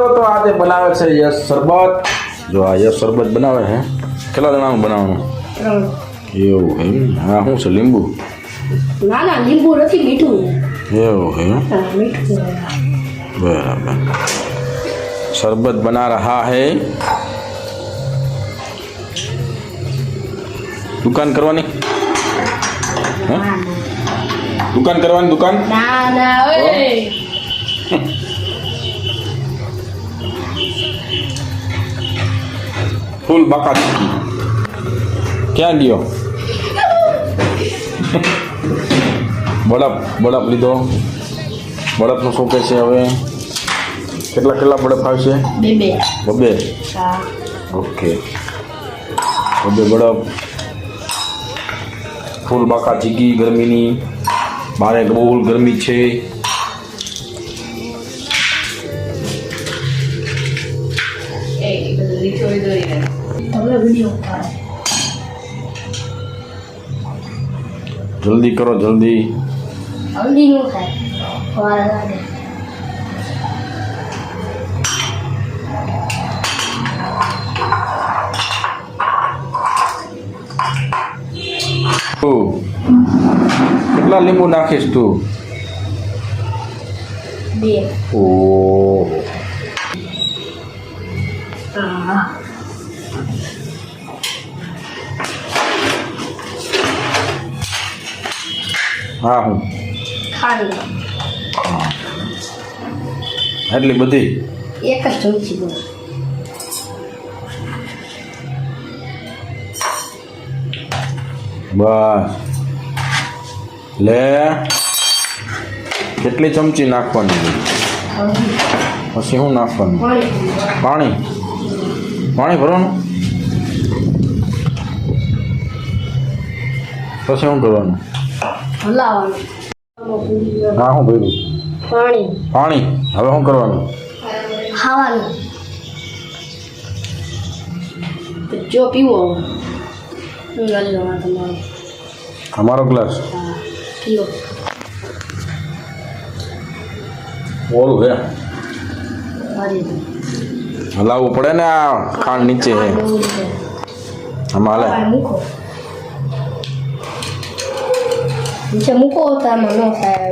તો આજે બનાવે છે યશ શરબત. જો આ યશ શરબત બનાવે છે. કેટલા જણાનું બનાવવાનું? એવું એમ. હા શું છે? લીંબુ? ના ના, લીંબુ નથી, મીઠું. એવું એમ. હા, મીઠું. बराबर. शरबत बना रहा है. दुकान करवानी? दुकान करवानी? दुकान? ના ના ઓય. फूल बाका क्या लियो? બળપ લીધો. બળપનું શું કહે છે હવે? કેટલા બળપ આવશે? બબે. હા. ઓકે. બબે બળપ. ફૂલ બાકા ચીકી ગરમીની. બારે બહુ ગરમી છે. તમે વિડિયો ઉતારો. જલ્દી કરો જલ્દી. જલ્દી નો થાય. વાર લાગે. કેટલા લીંબુ નાખીશ તું? 2. ઓહ. હા. હા હું ખાંડ એટલી બધી? એક જ ચમચી બસ. બસ લે. કેટલી ચમચી નાખવાની? પછી શું નાખવાનું? પાણી ભરવાનું? પછી શું કરવાનું? હલાવવાનું. હા શું ભર્યું? પાણી. હવે શું કરવાનું? ખાવાનું. જો પીવો તમારો. અમારો ગ્લાસ હા, પીવો. ઓલું હે મારી હલાવવું પડે ને. આ ખાંડ નીચે હે આમાં હાલે. મૂકો નીચે મૂકો તો આમાં ન થાય.